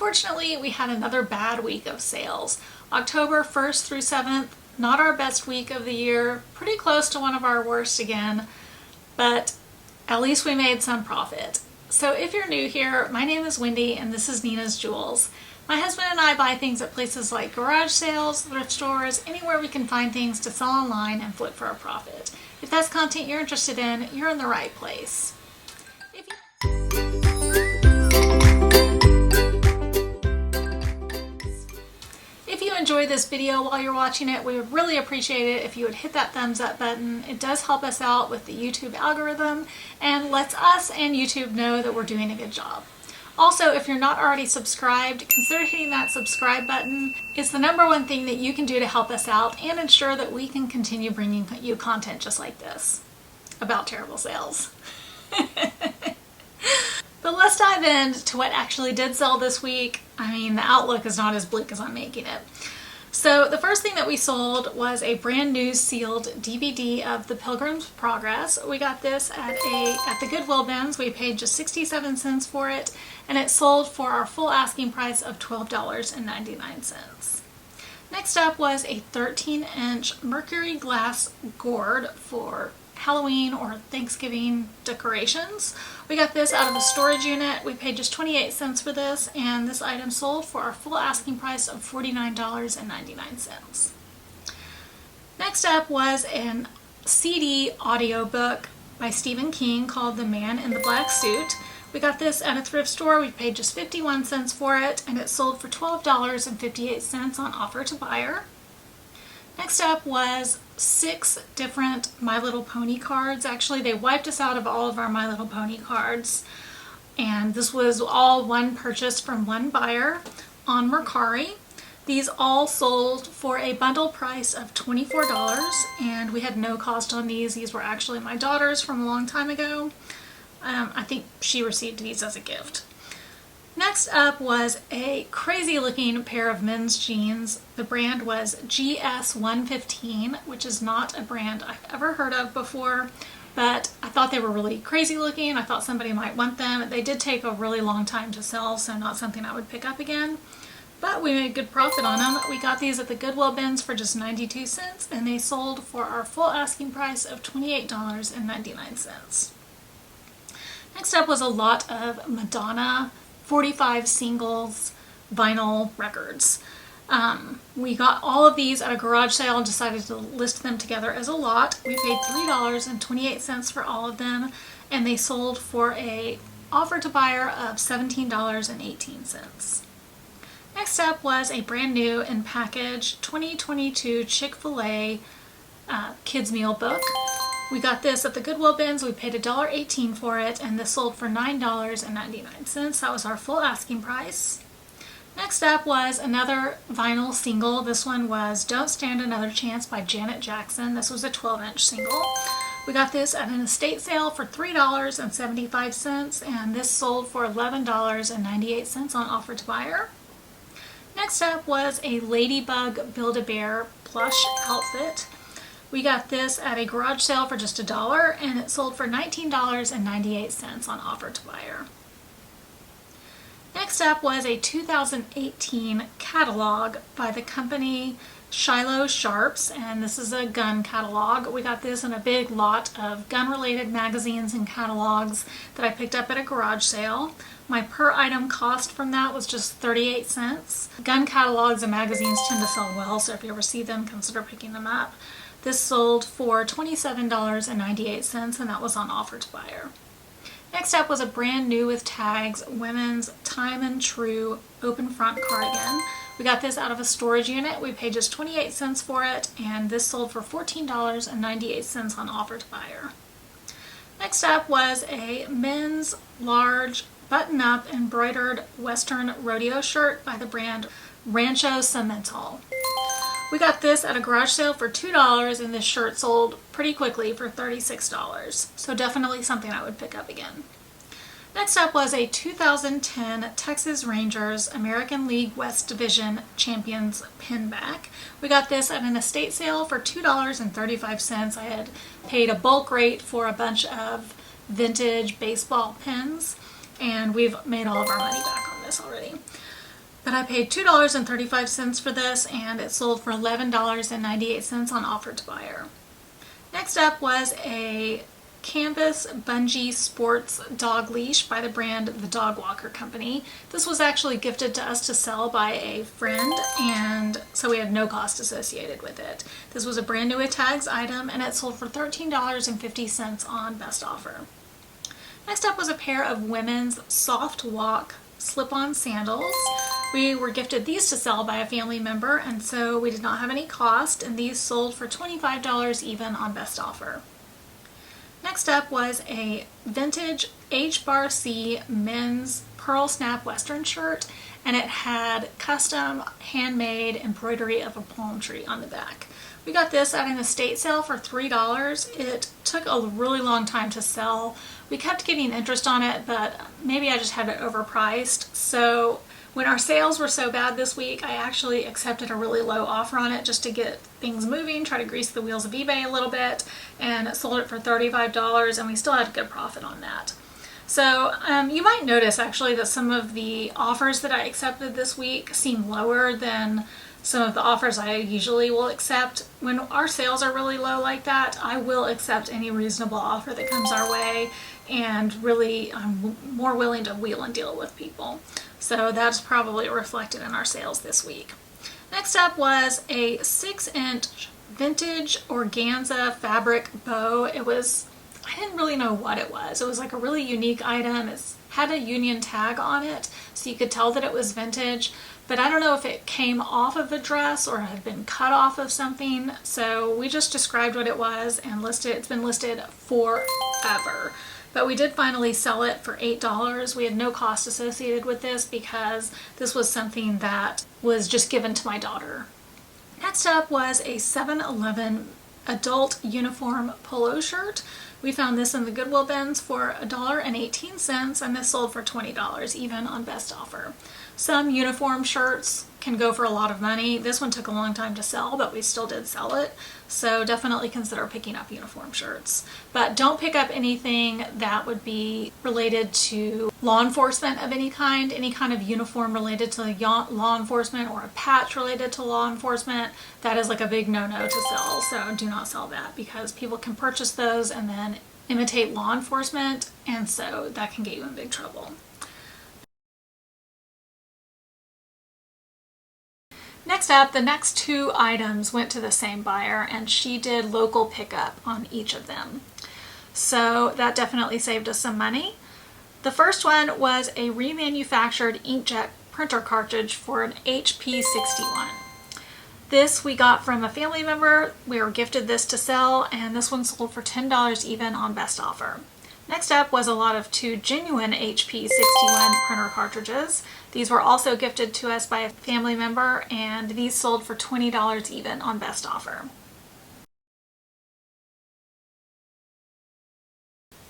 Unfortunately, we had another bad week of sales. October 1st through 7th, not our best week of the year, pretty close to one of our worst again, but at least we made some profit. So if you're new here, my name is Wendy and this is Nina's Jewels. My husband and I buy things at places like garage sales, thrift stores, anywhere we can find things to sell online and flip for a profit. If that's content you're interested in, you're in the right place. If you enjoy this video while you're watching it, we would really appreciate it if you would hit that thumbs up button. It does help us out with the YouTube algorithm and lets us and YouTube know that we're doing a good job. Also, if you're not already subscribed, consider hitting that subscribe button. It's the #1 thing that you can do to help us out and ensure that we can continue bringing you content just like this about terrible sales. But let's dive into what actually did sell this week. I mean, the outlook is not as bleak as I'm making it. So the first thing that we sold was a brand new sealed DVD of The Pilgrim's Progress. We got this at the Goodwill bins. We paid just 67 cents for it, and it sold for our full asking price of $12.99. Next up was a 13-inch Mercari glass gourd for Halloween or Thanksgiving decorations. We got this out of a storage unit. We paid just 28 cents for this, and this item sold for our full asking price of $49.99. Next up was an CD audiobook by Stephen King called The Man in the Black Suit. We got this at a thrift store. We paid just 51 cents for it, and it sold for $12.58 on offer to buyer. Next up was 6 different My Little Pony cards. Actually, they wiped us out of all of our My Little Pony cards. And this was all one purchase from one buyer on Mercari. These all sold for a bundle price of $24, and we had no cost on these. These were actually my daughter's from a long time ago. I think she received these as a gift. Next up was a crazy looking pair of men's jeans. The brand was GS115, which is not a brand I've ever heard of before, but I thought they were really crazy looking. I thought somebody might want them. They did take a really long time to sell, so not something I would pick up again, but we made good profit on them. We got these at the Goodwill bins for just 92 cents, and they sold for our full asking price of $28.99. Next up was a lot of Madonna 45 singles vinyl records. We got all of these at a garage sale and decided to list them together as a lot. We paid $3.28 for all of them, and they sold for a offer to buyer of $17.18. Next up was a brand new in package 2022 Chick-fil-A kids meal book. We got this at the Goodwill bins. We paid $1.18 for it, and this sold for $9.99. That was our full asking price. Next up was another vinyl single. This one was Don't Stand Another Chance by Janet Jackson. This was a 12-inch single. We got this at an estate sale for $3.75, and this sold for $11.98 on offer to buyer. Next up was a Ladybug Build-A-Bear plush outfit. We got this at a garage sale for just $1, and it sold for $19.98 on offer to buyer. Next up was a 2018 catalog by the company Shiloh Sharps, and this is a gun catalog. We got this in a big lot of gun-related magazines and catalogs that I picked up at a garage sale. My per item cost from that was just 38 cents. Gun catalogs and magazines tend to sell well, so if you ever see them, consider picking them up. This sold for $27.98, and that was on offer to buyer. Next up was a brand new with tags women's Time and True open front cardigan. We got this out of a storage unit. We paid just 28 cents for it, and this sold for $14.98 on offer to buyer. Next up was a men's large button-up embroidered Western rodeo shirt by the brand Rancho Cemental. We got this at a garage sale for $2, and this shirt sold pretty quickly for $36. So definitely something I would pick up again. Next up was a 2010 Texas Rangers American League West Division Champions pinback. We got this at an estate sale for $2.35. I had paid a bulk rate for a bunch of vintage baseball pins, and we've made all of our money back on this already. But I paid $2.35 for this, and it sold for $11.98 on offer to buyer. Next up was a canvas bungee sports dog leash by the brand The Dog Walker Company. This was actually gifted to us to sell by a friend, and so we had no cost associated with it. This was a brand new at tags item, and it sold for $13.50 on best offer. Next up was a pair of women's soft walk slip-on sandals. We were gifted these to sell by a family member, and so we did not have any cost, and these sold for $25 even on best offer. Next up was a vintage H-Bar C men's pearl snap western shirt, and it had custom handmade embroidery of a palm tree on the back. We got this at an estate sale for $3. It took a really long time to sell. We kept getting interest on it, but maybe I just had it overpriced. So when our sales were so bad this week, I actually accepted a really low offer on it just to get things moving, try to grease the wheels of eBay a little bit, and sold it for $35, and we still had a good profit on that. So you might notice actually that some of the offers that I accepted this week seem lower than some of the offers I usually will accept. When our sales are really low like that, I will accept any reasonable offer that comes our way, and really I'm more willing to wheel and deal with people. So that's probably reflected in our sales this week. Next up was a 6-inch vintage organza fabric bow. I didn't really know what it was. It was like a really unique item. It had a union tag on it, so you could tell that it was vintage, but I don't know if it came off of a dress or had been cut off of something. So we just described what it was and listed. It's been listed forever. But we did finally sell it for $8. We had no cost associated with this because this was something that was just given to my daughter. Next up was a 7-Eleven adult uniform polo shirt. We found this in the Goodwill bins for $1.18, and this sold for $20 even on best offer. Some uniform shirts can go for a lot of money. This one took a long time to sell, but we still did sell it. So definitely consider picking up uniform shirts. But don't pick up anything that would be related to law enforcement of any kind of uniform related to law enforcement or a patch related to law enforcement. That is like a big no-no to sell. So do not sell that because people can purchase those and then imitate law enforcement, and so that can get you in big trouble. Next up, the next two items went to the same buyer, and she did local pickup on each of them. So that definitely saved us some money. The first one was a remanufactured inkjet printer cartridge for an HP 61. This we got from a family member. We were gifted this to sell, and this one sold for $10 even on best offer. Next up was a lot of two genuine HP 61 printer cartridges. These were also gifted to us by a family member, and these sold for $20 even on best offer.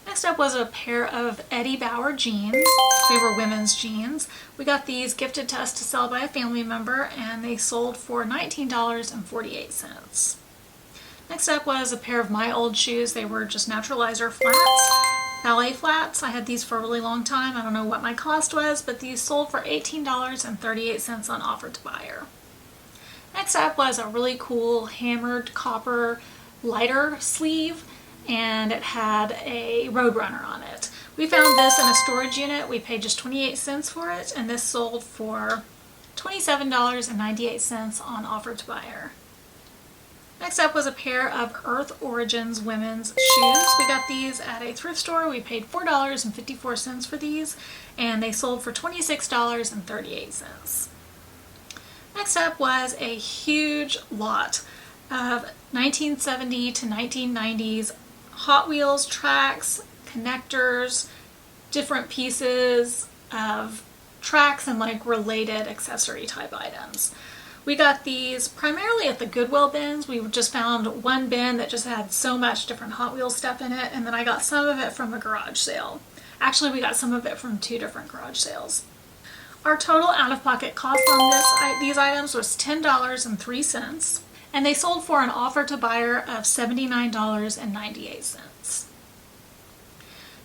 Next up was a pair of Eddie Bauer jeans. They were women's jeans. We got these gifted to us to sell by a family member, and they sold for $19.48. Next up was a pair of my old shoes. They were just naturalizer flats, ballet flats. I had these for a really long time. I don't know what my cost was, but these sold for $18.38 on offer to buyer. Next up was a really cool hammered copper lighter sleeve, and it had a Roadrunner on it. We found this in a storage unit. We paid just 28 cents for it, and this sold for $27.98 on offer to buyer. Next up was a pair of Earth Origins women's shoes. We got these at a thrift store. We paid $4.54 for these, and they sold for $26.38. Next up was a huge lot of 1970 to 1990s Hot Wheels tracks, connectors, different pieces of tracks, and like related accessory type items. We got these primarily at the Goodwill bins. We just found one bin that just had so much different Hot Wheels stuff in it, and then I got some of it from a garage sale. Actually, we got some of it from 2 different garage sales. Our total out-of-pocket cost on these items was $10.03, and they sold for an offer to buyer of $79.98.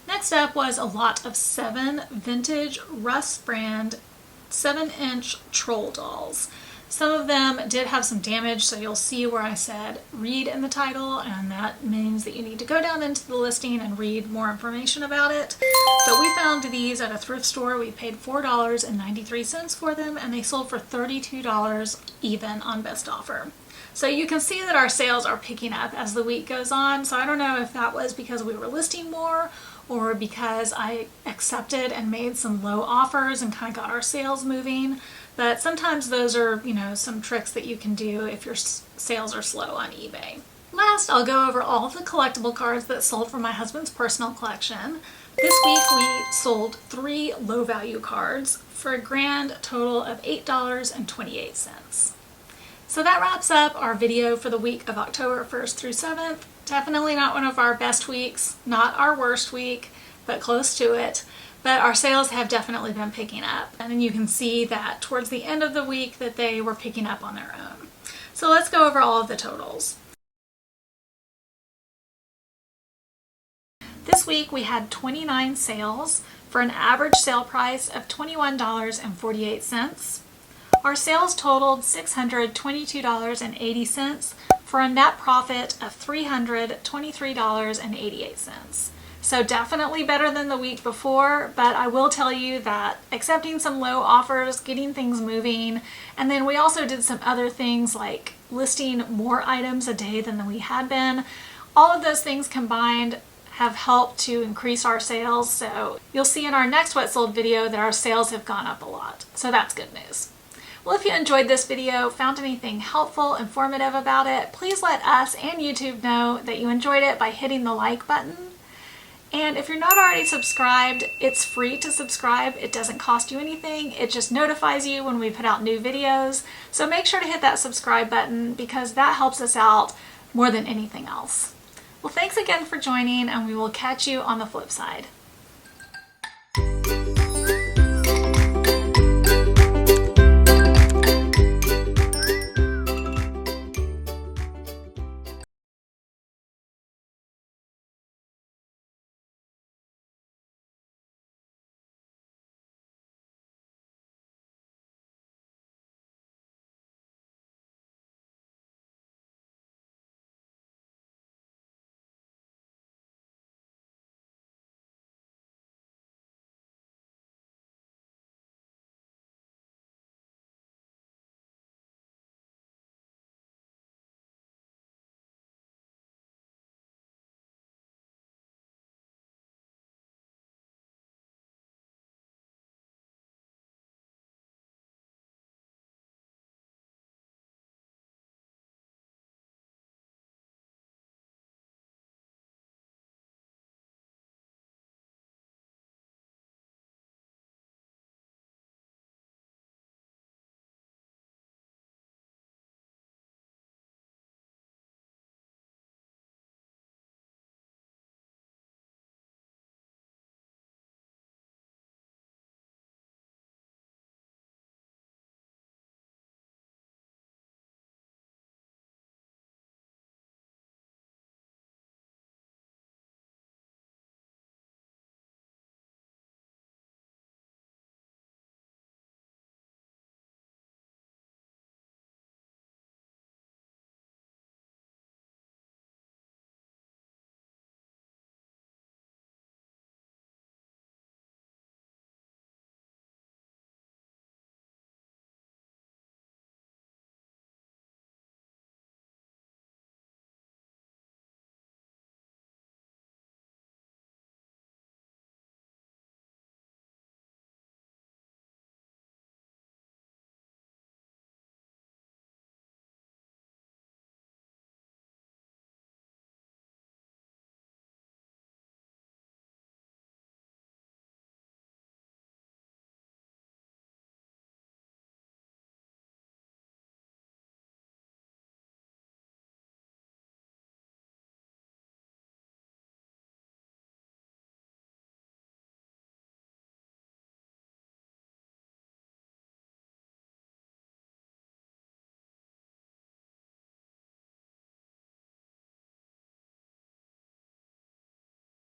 Next up was a lot of 7 vintage Russ brand 7-inch troll dolls. Some of them did have some damage, so you'll see where I said read in the title, and that means that you need to go down into the listing and read more information about it. But we found these at a thrift store. We paid $4.93 for them, and they sold for $32 even on best offer. So you can see that our sales are picking up as the week goes on. So I don't know if that was because we were listing more or because I accepted and made some low offers and kind of got our sales moving. But sometimes those are, some tricks that you can do if your sales are slow on eBay. Last, I'll go over all of the collectible cards that sold from my husband's personal collection. This week we sold 3 low value cards for a grand total of $8.28. So that wraps up our video for the week of October 1st through 7th. Definitely not one of our best weeks, not our worst week, but close to it. But our sales have definitely been picking up. And you can see that towards the end of the week that they were picking up on their own. So let's go over all of the totals. This week we had 29 sales for an average sale price of $21.48. Our sales totaled $622.80 for a net profit of $323.88. So definitely better than the week before, but I will tell you that accepting some low offers, getting things moving, and then we also did some other things like listing more items a day than we had been. All of those things combined have helped to increase our sales. So you'll see in our next what sold video that our sales have gone up a lot. So that's good news. Well, if you enjoyed this video, found anything helpful, informative about it, please let us and YouTube know that you enjoyed it by hitting the like button. And if you're not already subscribed, it's free to subscribe. It doesn't cost you anything. It just notifies you when we put out new videos. So make sure to hit that subscribe button because that helps us out more than anything else. Well, thanks again for joining, and we will catch you on the flip side.